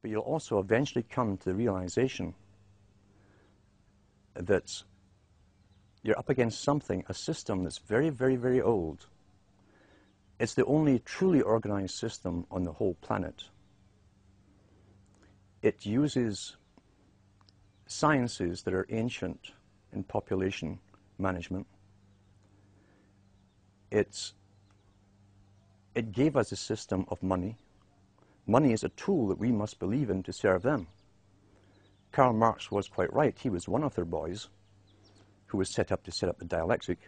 but you'll also eventually come to the realization that you're up against something, a system that's very, very, very old. It's the only truly organized system on the whole planet. It uses sciences that are ancient in population management. It gave us a system of money. Money is a tool that we must believe in to serve them. Karl Marx was quite right. He was one of their boys who was set up to set up the dialectic.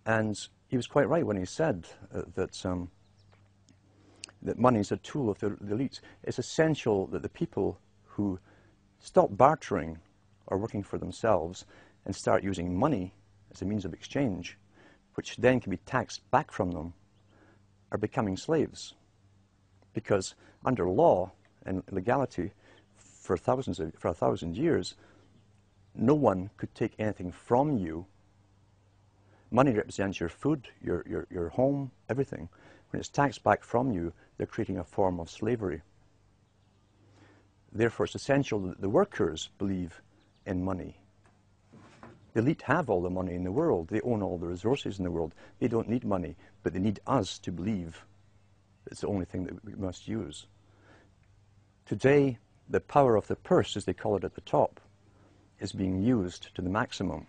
And he was quite right when he said that money is a tool of the elites. It's essential that the people who stop bartering or working for themselves and start using money as a means of exchange, which then can be taxed back from them, are becoming slaves. Because under law and legality, for 1,000 years, no one could take anything from you. Money represents your food, your home, everything. When it's taxed back from you, they're creating a form of slavery. Therefore, it's essential that the workers believe in money. The elite have all the money in the world. They own all the resources in the world. They don't need money, but they need us to believe it's the only thing that we must use. Today, the power of the purse, as they call it at the top, is being used to the maximum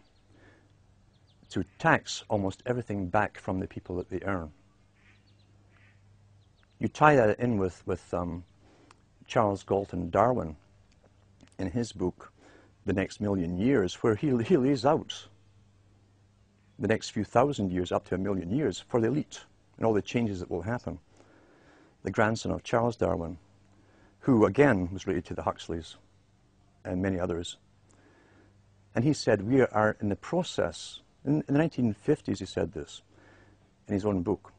to tax almost everything back from the people that they earn. You tie that in with Charles Galton Darwin in his book, The Next Million Years, where he lays out the next few thousand years up to 1,000,000 years for the elite and all the changes that will happen. The grandson of Charles Darwin, who again was related to the Huxleys and many others. And he said, we are in the process, in the 1950s he said this in his own book,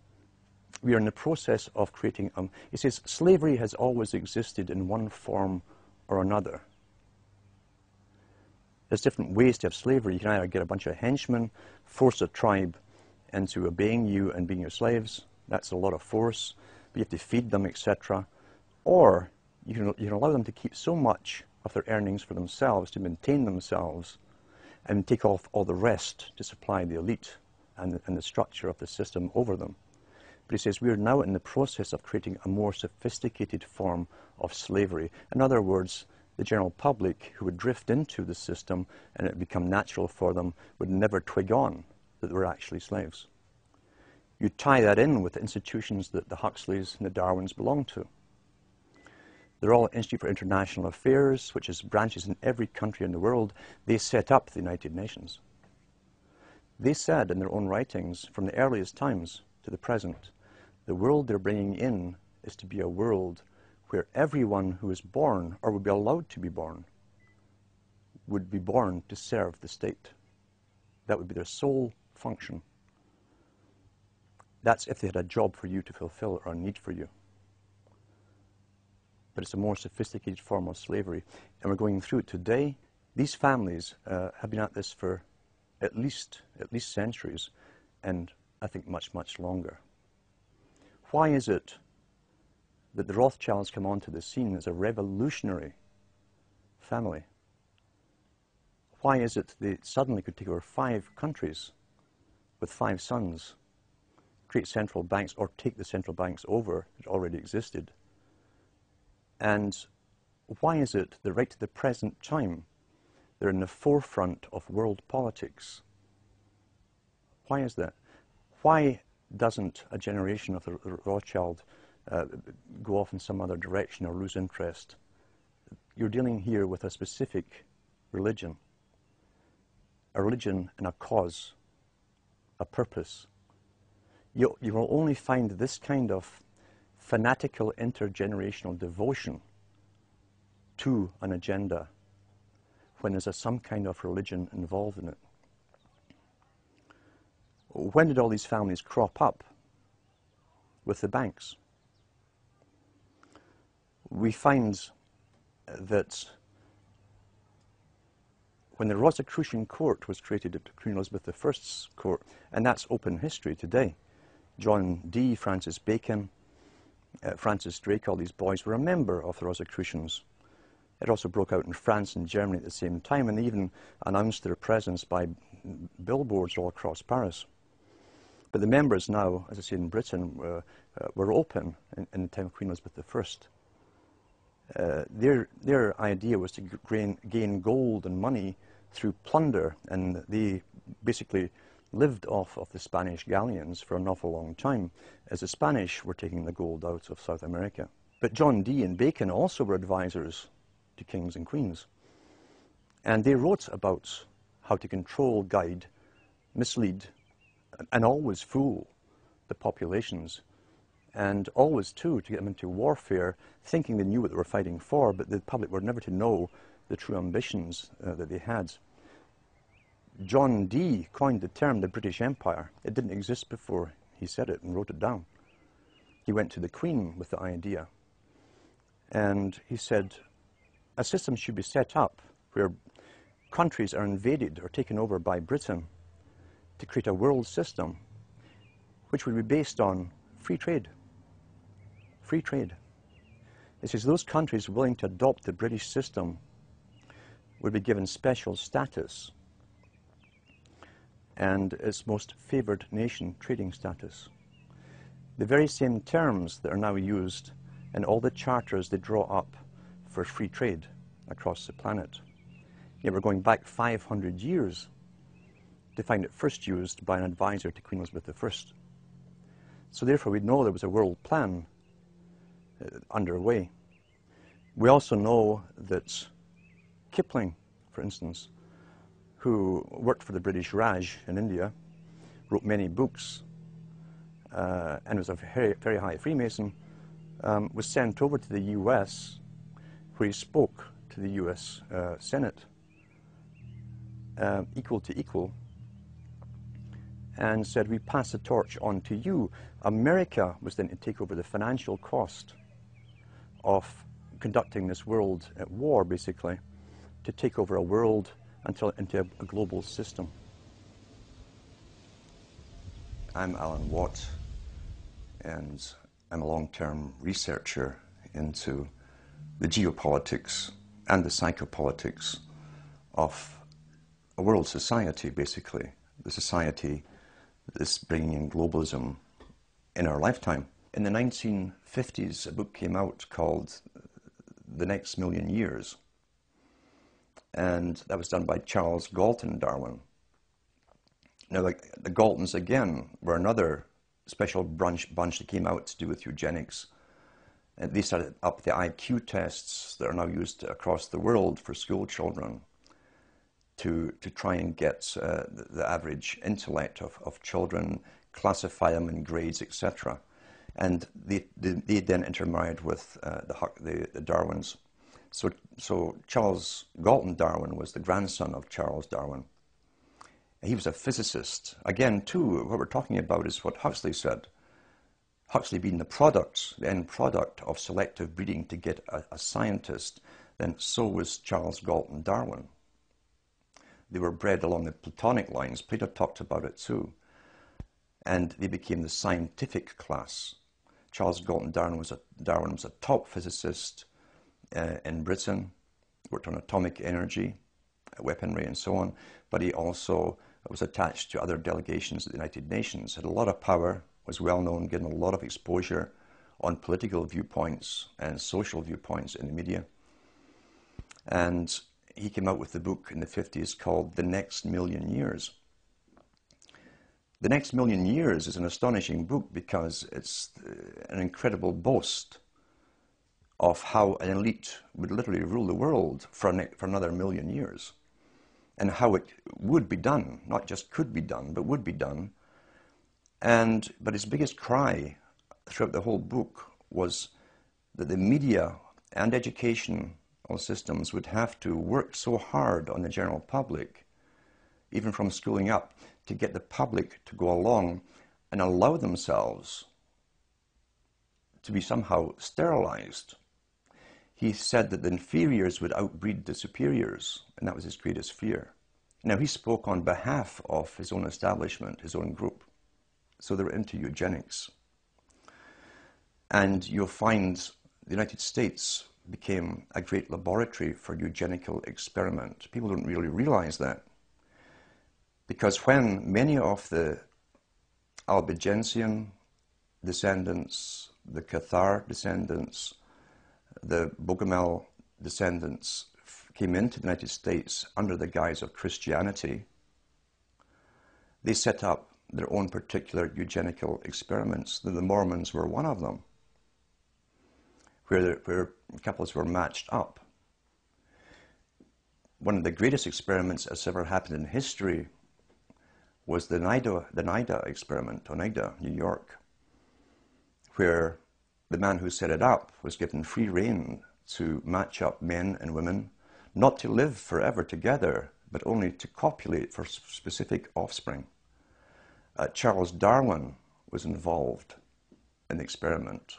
we are in the process of creating, he says, slavery has always existed in one form or another. There's different ways to have slavery. You can either get a bunch of henchmen, force a tribe into obeying you and being your slaves. That's a lot of force. But you have to feed them, etc. Or you can allow them to keep so much of their earnings for themselves, to maintain themselves, and take off all the rest to supply the elite and the structure of the system over them. But he says we are now in the process of creating a more sophisticated form of slavery. In other words, the general public who would drift into the system and it would become natural for them would never twig on that they were actually slaves. You tie that in with the institutions that the Huxleys and the Darwins belong to. They're all Institute for International Affairs, which is branches in every country in the world. They set up the United Nations. They said in their own writings, from the earliest times to the present, the world they're bringing in is to be a world where everyone who is born, or would be allowed to be born, would be born to serve the state. That would be their sole function. That's if they had a job for you to fulfill or a need for you. But it's a more sophisticated form of slavery. And we're going through it today. These families have been at this for at least centuries, and I think much, much longer. Why is it that the Rothschilds come onto the scene as a revolutionary family? Why is it they suddenly could take over 5 countries with 5 sons, create central banks, or take the central banks over that already existed? And why is it that right to the present time they're in the forefront of world politics? Why is that? Why doesn't a generation of the Rothschild go off in some other direction or lose interest? You're dealing here with a specific religion. A religion and a cause, a purpose. You will only find this kind of fanatical intergenerational devotion to an agenda when there's some kind of religion involved in it. When did all these families crop up? With the banks. We find that when the Rosicrucian court was created at Queen Elizabeth I's court, and that's open history today, John Dee, Francis Bacon, Francis Drake, all these boys, were a member of the Rosicrucians. It also broke out in France and Germany at the same time, and they even announced their presence by billboards all across Paris. But the members now, as I say, in Britain, were open in the time of Queen Elizabeth I. Their idea was to gain gold and money through plunder, and they basically lived off of the Spanish galleons for an awful long time, as the Spanish were taking the gold out of South America. But John Dee and Bacon also were advisors to kings and queens, and they wrote about how to control, guide, mislead, and always fool the populations, and always, too, to get them into warfare, thinking they knew what they were fighting for, but the public were never to know the true ambitions that they had. John Dee coined the term the British Empire. It didn't exist before he said it and wrote it down. He went to the Queen with the idea, and he said, a system should be set up where countries are invaded or taken over by Britain to create a world system which would be based on free trade. Free trade. It says those countries willing to adopt the British system would be given special status and its most favoured nation trading status. The very same terms that are now used in all the charters they draw up for free trade across the planet. Yet we're going back 500 years to find it first used by an advisor to Queen Elizabeth I. So therefore we know there was a world plan underway. We also know that Kipling, for instance, who worked for the British Raj in India, wrote many books, and was a very, very high Freemason, was sent over to the US, where he spoke to the US Senate, equal to equal, and said, we pass the torch on to you. America was then to take over the financial cost of conducting this world at war, basically, to take over a world into a global system. I'm Alan Watt, and I'm a long-term researcher into the geopolitics and the psychopolitics of a world society, basically, the society that's bringing in globalism in our lifetime. In the 1950s, a book came out called The Next Million Years, and that was done by Charles Galton Darwin. Now, the Galtons, again, were another special bunch that came out to do with eugenics. And they started up the IQ tests that are now used across the world for school children to try and get the average intellect of children, classify them in grades, etc. And they then intermarried with the Darwins. So Charles Galton Darwin was the grandson of Charles Darwin. He was a physicist. Again, too, what we're talking about is what Huxley said. Huxley being the end product of selective breeding to get a scientist, then so was Charles Galton Darwin. They were bred along the Platonic lines. Plato talked about it too. And they became the scientific class. Charles Galton Darwin was a top physicist in Britain, worked on atomic energy, weaponry and so on, but he also was attached to other delegations at the United Nations, had a lot of power, was well known, given a lot of exposure on political viewpoints and social viewpoints in the media. And he came out with the book in the 50s called The Next Million Years. The Next Million Years is an astonishing book because it's an incredible boast of how an elite would literally rule the world for another million years, and how it would be done, not just could be done, but would be done. But his biggest cry throughout the whole book was that the media and educational systems would have to work so hard on the general public, even from schooling up, to get the public to go along and allow themselves to be somehow sterilized. He said that the inferiors would outbreed the superiors, and that was his greatest fear. Now, he spoke on behalf of his own establishment, his own group, so they were into eugenics. And you'll find the United States became a great laboratory for eugenical experiment. People don't really realize that. Because when many of the Albigensian descendants, the Cathar descendants, the Bogomil descendants came into the United States under the guise of Christianity, they set up their own particular eugenical experiments. The Mormons were one of them, where couples were matched up. One of the greatest experiments that's ever happened in history was the NIDA experiment, Oneida, New York, where the man who set it up was given free rein to match up men and women, not to live forever together, but only to copulate for specific offspring. Charles Darwin was involved in the experiment.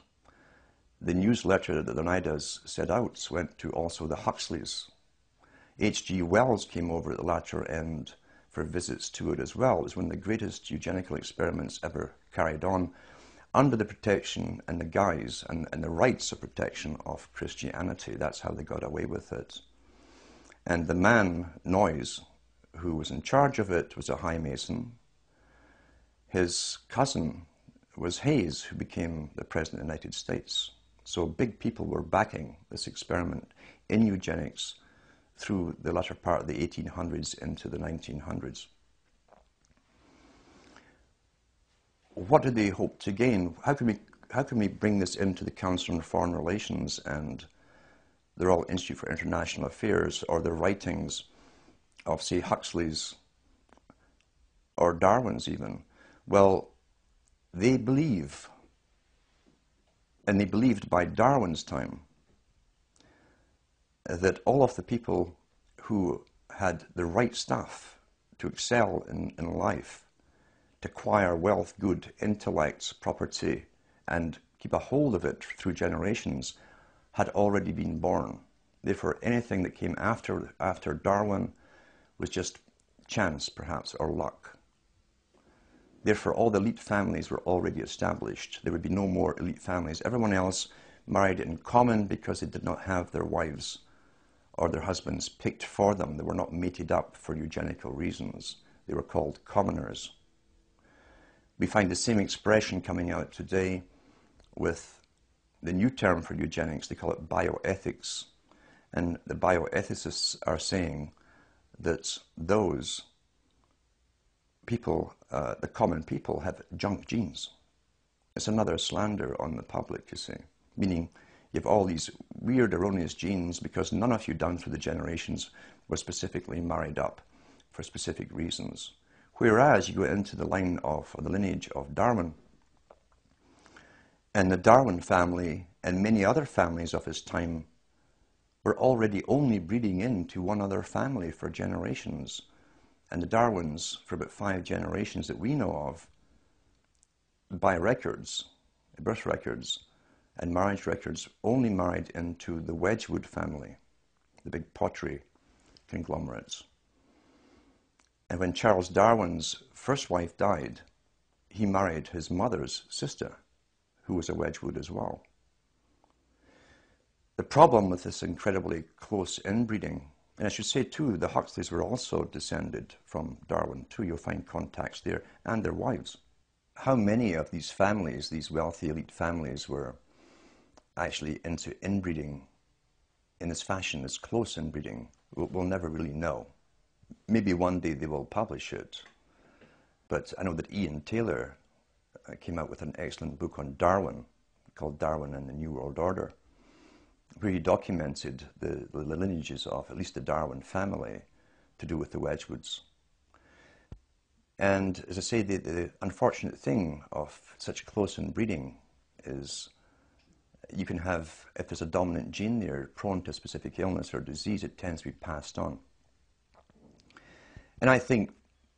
The newsletter that the Oneidas set out went to also the Huxleys. H.G. Wells came over at the latter end for visits to it as well. It was one of the greatest eugenical experiments ever carried on under the protection and the guise and the rights of protection of Christianity. That's how they got away with it. And the man, Noyes, who was in charge of it, was a high Mason. His cousin was Hayes, who became the President of the United States. So big people were backing this experiment in eugenics through the latter part of the 1800s into the 1900s. What did they hope to gain? How can we bring this into the Council on Foreign Relations and the Royal Institute for International Affairs, or the writings of, say, Huxley's or Darwin's even? Well, they believe, and they believed by Darwin's time, that all of the people who had the right stuff to excel in life, to acquire wealth, good, intellects, property, and keep a hold of it through generations, had already been born. Therefore, anything that came after Darwin was just chance, perhaps, or luck. Therefore, all the elite families were already established. There would be no more elite families. Everyone else married in common because they did not have their wives or their husbands picked for them. They were not mated up for eugenical reasons. They were called commoners. We find the same expression coming out today with the new term for eugenics. They call it bioethics. And the bioethicists are saying that those people, the common people, have junk genes. It's another slander on the public, you see, meaning you have all these weird, erroneous genes because none of you down through the generations were specifically married up for specific reasons. Whereas you go into the line of, or the lineage of Darwin, and the Darwin family and many other families of his time were already only breeding into one other family for generations. And the Darwins, for about 5 generations that we know of, by records, birth records, and marriage records, only married into the Wedgwood family, the big pottery conglomerates. And when Charles Darwin's first wife died, he married his mother's sister, who was a Wedgwood as well. The problem with this incredibly close inbreeding, and I should say too, the Huxleys were also descended from Darwin too. You'll find contacts there, and their wives. How many of these families, these wealthy elite families, were actually into inbreeding in this fashion, this close inbreeding, we'll never really know. Maybe one day they will publish it. But I know that Ian Taylor came out with an excellent book on Darwin, called Darwin and the New World Order, where he documented the lineages of at least the Darwin family to do with the Wedgwoods. And as I say, the unfortunate thing of such close inbreeding is you can have, if there's a dominant gene there prone to a specific illness or disease, it tends to be passed on. And I think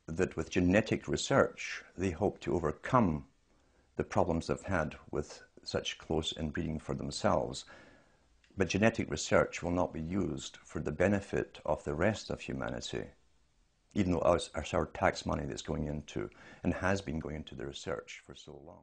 that with genetic research, they hope to overcome the problems they've had with such close inbreeding for themselves. But genetic research will not be used for the benefit of the rest of humanity, even though it's our tax money that's going into and has been going into the research for so long.